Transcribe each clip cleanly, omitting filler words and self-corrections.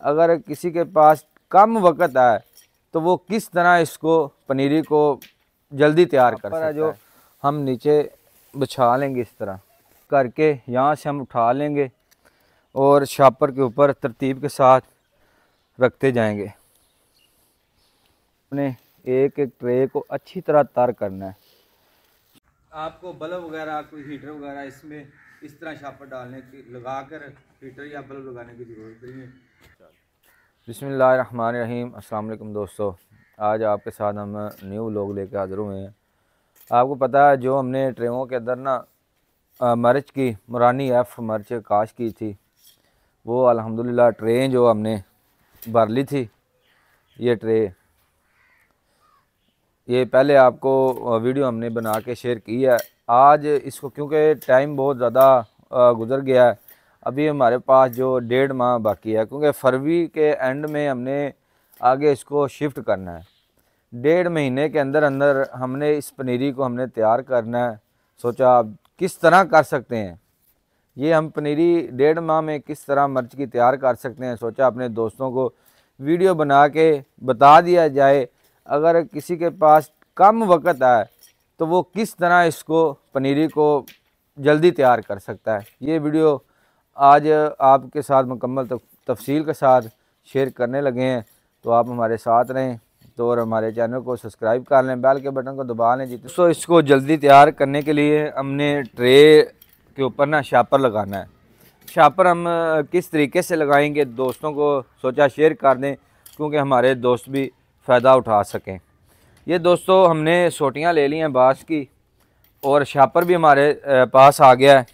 अगर किसी के पास कम वक्त है तो वो किस तरह इसको पनीरी को जल्दी तैयार कर सकता है। जो हम नीचे बिछा लेंगे इस तरह करके, यहाँ से हम उठा लेंगे और शापर के ऊपर तरतीब के साथ रखते जाएंगे। अपने एक एक ट्रे को अच्छी तरह तर करना है। आपको बल्ब वगैरह, कोई हीटर वगैरह इसमें इस तरह शापर डालने की लगाकर हीटर या बल्ब लगाने की ज़रूरत नहीं है। बिस्मिल्लाहिर्रहमानिर्रहीम। अस्सलाम वालेकुम दोस्तों, आज आपके साथ हम न्यू व्लॉग लेकर हाज़िर हुए हैं। आपको पता है जो हमने ट्रेों के अंदर ना मिर्च की मुरानी एफ मिर्च काश की थी, वो अल्हम्दुलिल्लाह ट्रे जो हमने भर ली थी। ये ट्रे, ये पहले आपको वीडियो हमने बना के शेयर की है। आज इसको क्योंकि टाइम बहुत ज़्यादा गुज़र गया है, अभी हमारे पास जो 1.5 माह बाकी है, क्योंकि फरवरी के एंड में हमने आगे इसको शिफ्ट करना है। 1.5 महीने के अंदर अंदर हमने इस पनीरी को हमने तैयार करना है। सोचा आप किस तरह कर सकते हैं ये, हम पनीरी 1.5 माह में किस तरह मिर्च की तैयार कर सकते हैं। सोचा अपने दोस्तों को वीडियो बना के बता दिया जाए, अगर किसी के पास कम वक्त है तो वो किस तरह इसको पनीरी को जल्दी तैयार कर सकता है। ये वीडियो आज आपके साथ मुकम्मल तफसील के साथ शेयर करने लगे हैं, तो आप हमारे साथ रहें तो और हमारे चैनल को सब्सक्राइब कर लें, बेल के बटन को दबा लें। दोस्तों, इसको जल्दी तैयार करने के लिए हमने ट्रे के ऊपर ना शापर लगाना है। शापर हम किस तरीके से लगाएंगे दोस्तों को सोचा शेयर कर दें, क्योंकि हमारे दोस्त भी फ़ायदा उठा सकें। ये दोस्तों हमने सोटियाँ ले ली हैं बाँस की, और शापर भी हमारे पास आ गया है,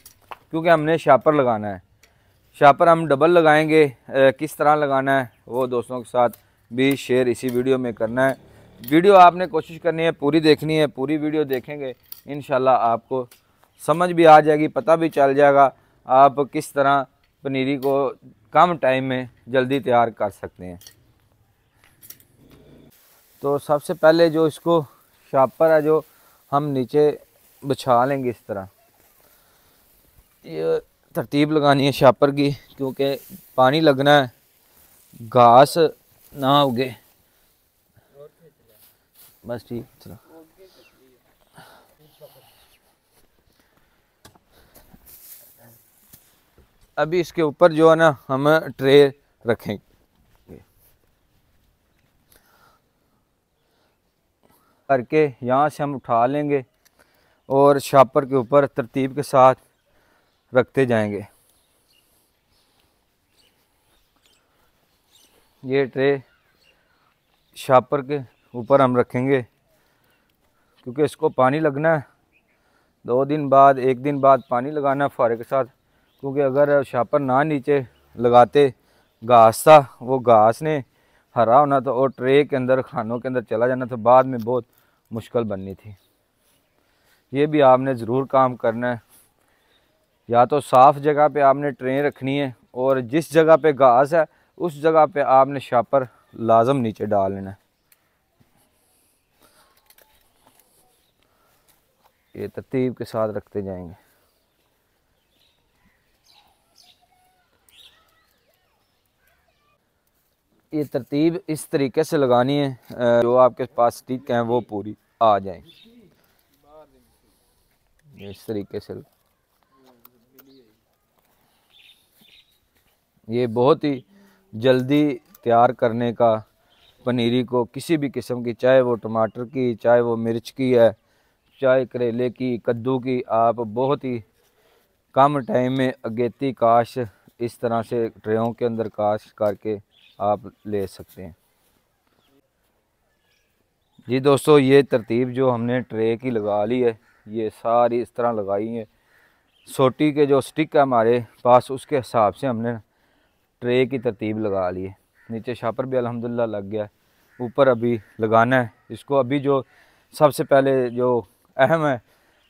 क्योंकि हमने शापर लगाना है। शापर हम डबल लगाएंगे, किस तरह लगाना है वो दोस्तों के साथ भी शेयर इसी वीडियो में करना है। वीडियो आपने कोशिश करनी है पूरी देखनी है, पूरी वीडियो देखेंगे इंशाल्लाह आपको समझ भी आ जाएगी, पता भी चल जाएगा आप किस तरह पनीरी को कम टाइम में जल्दी तैयार कर सकते हैं। तो सबसे पहले जो इसको शापर है जो हम नीचे बिछा लेंगे इस तरह। ये तरतीब लगानी है शापर की, क्योंकि पानी लगना है, घास ना उगे। बस ठीक चलो। अभी इसके ऊपर जो है ना हम ट्रे रखेंगे करके, यहाँ से हम उठा लेंगे और शापर के ऊपर तरतीब के साथ रखते जाएंगे। ये ट्रे शापर के ऊपर हम रखेंगे, क्योंकि इसको पानी लगना है। 2 दिन बाद, 1 दिन बाद पानी लगाना है फुहारे के साथ, क्योंकि अगर शापर ना नीचे लगाते घास था, वो घास ने हरा होना था और ट्रे के अंदर खानों के अंदर चला जाना था, बाद में बहुत मुश्किल बननी थी। ये भी आपने ज़रूर काम करना है। या तो साफ़ जगह पे आपने ट्रे रखनी है, और जिस जगह पे घास है उस जगह पे आपने शापर लाजम नीचे डाल लेना है। ये तरतीब के साथ रखते जाएंगे। ये तरतीब इस तरीके से लगानी है, जो आपके पास स्टिक हैं वो पूरी आ जाए इस तरीके से। ये बहुत ही जल्दी तैयार करने का पनीरी को, किसी भी किस्म की, चाहे वो टमाटर की, चाहे वो मिर्च की है, चाहे करेले की, कद्दू की, आप बहुत ही कम टाइम में अगेती काश इस तरह से ट्रेयों के अंदर काश करके आप ले सकते हैं। जी दोस्तों, ये तरतीब जो हमने ट्रे की लगा ली है, ये सारी इस तरह लगाई है। सोटी के जो स्टिक है हमारे पास, उसके हिसाब से हमने ट्रे की तरतीब लगा ली है। नीचे शापर भी अल्हम्दुलिल्लाह लग गया है, ऊपर अभी लगाना है इसको। अभी जो सबसे पहले जो अहम है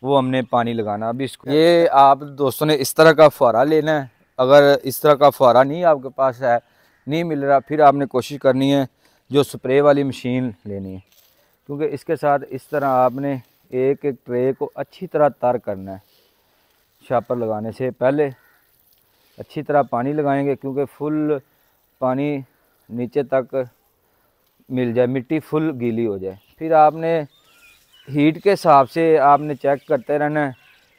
वो हमने पानी लगाना। अभी इसको, ये आप दोस्तों ने इस तरह का फुहारा लेना है। अगर इस तरह का फुहारा नहीं आपके पास है, नहीं मिल रहा, फिर आपने कोशिश करनी है जो स्प्रे वाली मशीन लेनी है, क्योंकि इसके साथ इस तरह आपने एक एक ट्रे को अच्छी तरह तर करना है। शापर लगाने से पहले अच्छी तरह पानी लगाएंगे, क्योंकि फुल पानी नीचे तक मिल जाए, मिट्टी फुल गीली हो जाए। फिर आपने हीट के हिसाब से आपने चेक करते रहना है,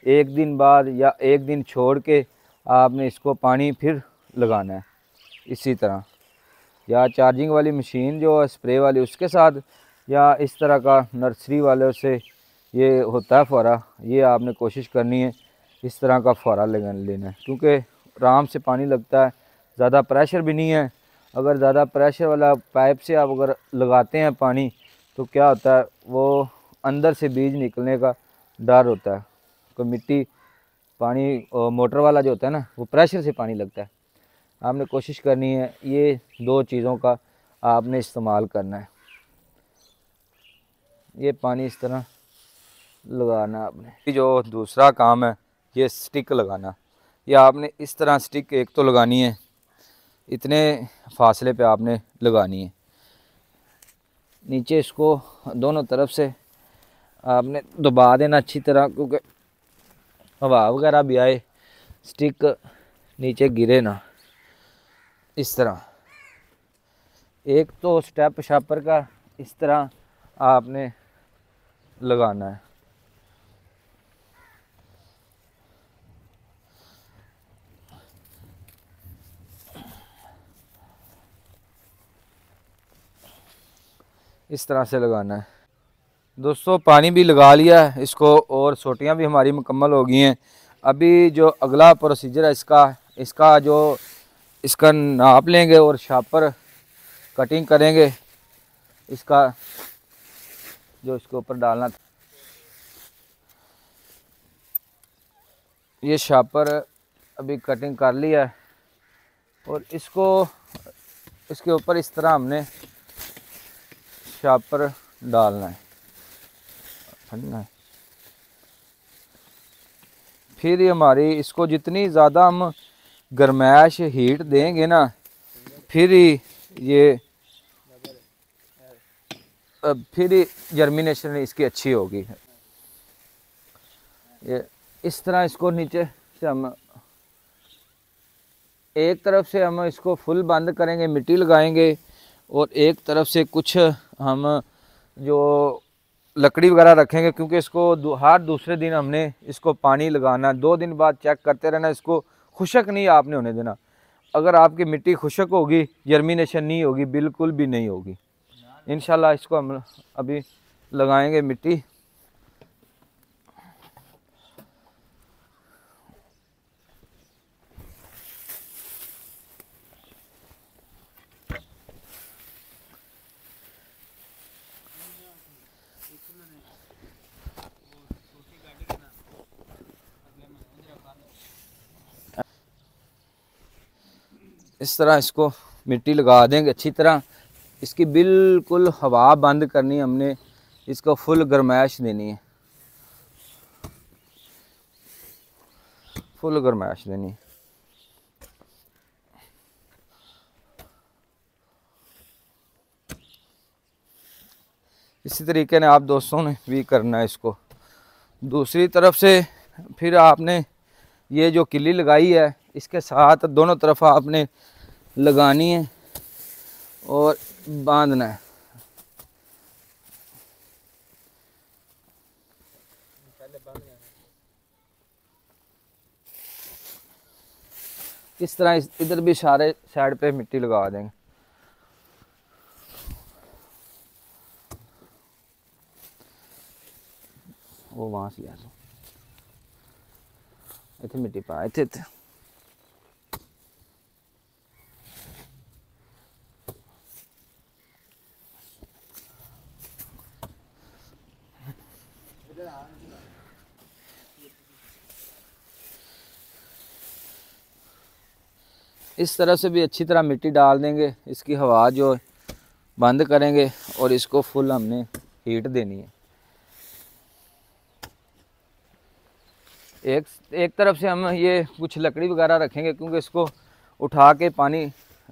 एक दिन बाद या एक दिन छोड़ के आपने इसको पानी फिर लगाना है। इसी तरह या चार्जिंग वाली मशीन जो है स्प्रे वाली उसके साथ, या इस तरह का नर्सरी वाले से ये होता है फुहारा, ये आपने कोशिश करनी है इस तरह का फुहारा लेना है, क्योंकि आराम से पानी लगता है, ज़्यादा प्रेशर भी नहीं है। अगर ज़्यादा प्रेशर वाला पाइप से आप अगर लगाते हैं पानी तो क्या होता है, वो अंदर से बीज निकलने का डर होता है। तो मिट्टी पानी मोटर वाला जो होता है ना, वो प्रेशर से पानी लगता है। आपने कोशिश करनी है ये दो चीज़ों का आपने इस्तेमाल करना है। ये पानी इस तरह लगाना आपने। जो दूसरा काम है ये स्टिक लगाना, ये आपने इस तरह स्टिक एक तो लगानी है, इतने फासले पे आपने लगानी है। नीचे इसको दोनों तरफ से आपने दबा देना अच्छी तरह, क्योंकि हवा वगैरह भी आए, स्टिक नीचे गिरे ना। इस तरह एक तो स्टेप शापर का इस तरह आपने लगाना है। इस तरह से लगाना है। दोस्तों पानी भी लगा लिया है इसको और सोटियां भी हमारी मुकम्मल हो गई हैं। अभी जो अगला प्रोसीजर है इसका जो इसका नाप लेंगे और शापर कटिंग करेंगे। इसका जो इसके ऊपर डालना, ये शापर अभी कटिंग कर लिया है और इसको इसके ऊपर इस तरह हमने शापर डालना है। फिर ये हमारी इसको जितनी ज़्यादा हम गर्मैश हीट देंगे ना, फिर ही जर्मिनेशन इसकी अच्छी होगी। ये इस तरह इसको नीचे से हम एक तरफ से हम इसको फुल बंद करेंगे, मिट्टी लगाएंगे, और एक तरफ से कुछ हम जो लकड़ी वगैरह रखेंगे, क्योंकि इसको हर दूसरे दिन हमने इसको पानी लगाना। 2 दिन बाद चेक करते रहना, इसको खुशक नहीं आपने होने देना। अगर आपकी मिट्टी खुशक होगी जर्मिनेशन नहीं होगी, बिल्कुल भी नहीं होगी। इंशाल्लाह इसको हम अभी लगाएंगे मिट्टी। इस तरह इसको मिट्टी लगा देंगे अच्छी तरह। इसकी बिल्कुल हवा बंद करनी है हमने, इसको फुल गर्माइश देनी है, फुल गर्माइश देनी है। इसी तरीके ने आप दोस्तों ने भी करना है इसको। दूसरी तरफ से फिर आपने ये जो किल्ली लगाई है इसके साथ दोनों तरफ आपने लगानी है और बांधना है। इस तरह इधर भी सारे साइड पे मिट्टी लगा देंगे। वो वहां से आ जाओ, इतने मिट्टी पा इतने इस तरह से भी अच्छी तरह मिट्टी डाल देंगे। इसकी हवा जो बंद करेंगे और इसको फुल हमने हीट देनी है। एक तरफ से हम ये कुछ लकड़ी वगैरह रखेंगे, क्योंकि इसको उठा के पानी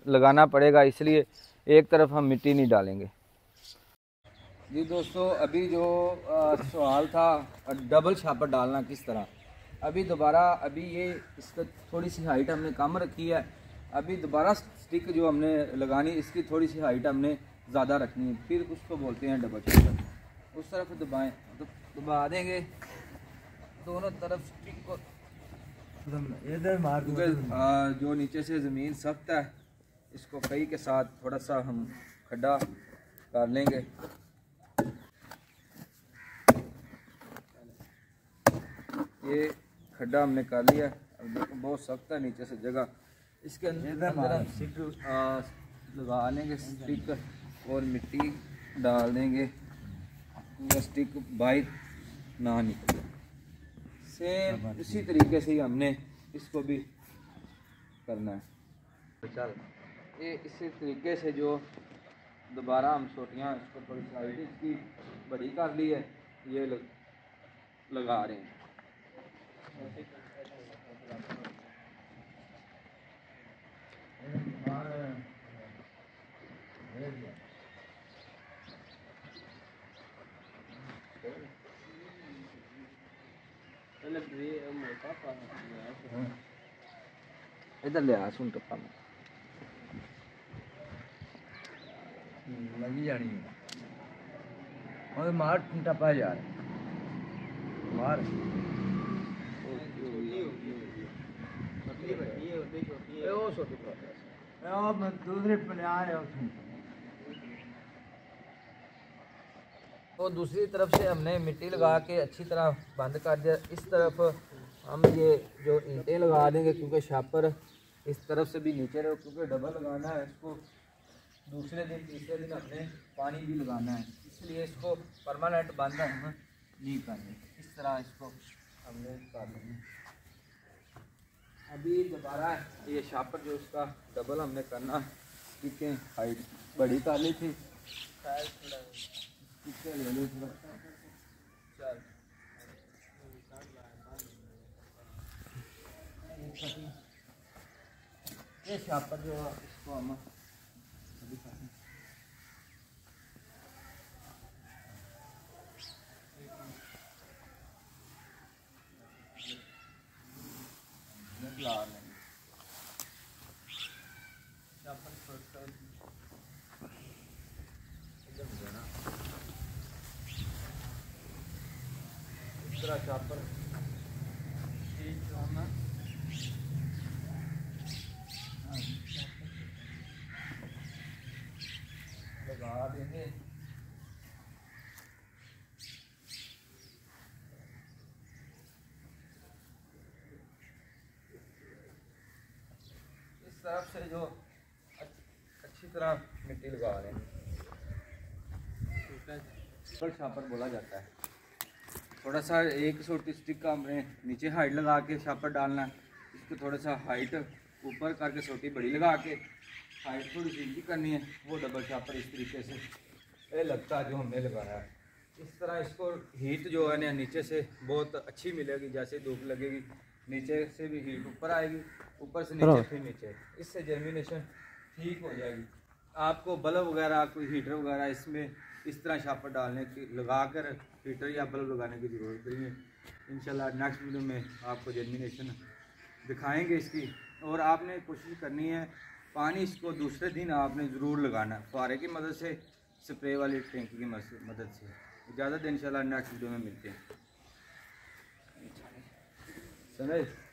लगाना पड़ेगा, इसलिए एक तरफ हम मिट्टी नहीं डालेंगे। जी दोस्तों, अभी जो सवाल था डबल शापर डालना किस तरह, अभी दोबारा अभी ये इसका थोड़ी सी हाइट हमने कम रखी है। अभी दोबारा स्टिक जो हमने लगानी इसकी थोड़ी सी हाइट हमने ज़्यादा रखनी है, फिर उसको बोलते हैं डबल शॉपर। उस तरफ दबाएं तो दबा देंगे दोनों तरफ स्टिक को, इधर मार क्योंकि जो नीचे से ज़मीन सख्त है इसको कई के साथ थोड़ा सा हम खड्डा कर लेंगे। ये खड्डा हमने कर लिया। अब देखो बहुत सख्त है नीचे से जगह, इसके अंदर हम स्टिक लगा लेंगे स्टिक और मिट्टी डाल देंगे, स्टिक बाहर ना निकले। सेम इसी तरीके से ही हमने इसको भी करना है। चल ये इसी तरीके से जो दोबारा हम सोटियाँ इसको थोड़ी साइड इसकी बड़ी कर ली है, ये लगा रहे हैं। इधर ले आ सुन टप्पा में लगी जानी है और मार टप्पा यार मार दूसरे प्लान है उसमें। तो दूसरी तरफ से हमने मिट्टी लगा के अच्छी तरह बंद कर दिया। इस तरफ हम ये जो ईंटें लगा देंगे, क्योंकि शापर इस तरफ से भी नीचे रहो, क्योंकि डबल लगाना है इसको। दूसरे दिन तीसरे दिन हमने पानी भी लगाना है, इसलिए इसको परमानेंट बंद हम नहीं करने। इस तरह इसको हमने कर लेंगे। अभी दोबारा ये शापर जो उसका डबल हमने करना, ठीक है, हाइट बड़ी कर ली थी, ले लो थोड़ा। ये शापर जो इसको हम अभी ला लेंगे। शापर इस तरह शापर लगा देंगे। इस तरफ से जो अच्छी तरह मिट्टी लगा लेंगे। डबल शापर बोला जाता है। थोड़ा सा एक छोटी स्टिक का हमने नीचे हाइट लगा के शापर डालना है, इसको थोड़ा सा हाइट ऊपर करके छोटी बड़ी लगा के हाइट थोड़ी सी नीचे करनी है। वो डबल शापर इस तरीके से ये लगता है जो हमने लगाया है। इस तरह इसको हीट जो है ना नीचे से बहुत अच्छी मिलेगी, जैसे धूप लगेगी नीचे से भी हीट ऊपर आएगी, ऊपर से नीचे फिर नीचे, इससे जर्मिनेशन ठीक हो जाएगी। आपको बल्ब वगैरह कोई हीटर वगैरह इसमें इस तरह शापर डालने की लगा कर हीटर या बल्ब लगाने की ज़रूरत नहीं है। इंशाल्लाह नेक्स्ट वीडियो में आपको जर्मिनेशन दिखाएंगे इसकी। और आपने कोशिश करनी है पानी इसको दूसरे दिन आपने ज़रूर लगाना, फुहारे की मदद से, स्प्रे वाली टैंकी की मदद से। इजाज़त इंशाल्लाह नेक्स्ट वीडियो में मिलते हैं। समझ।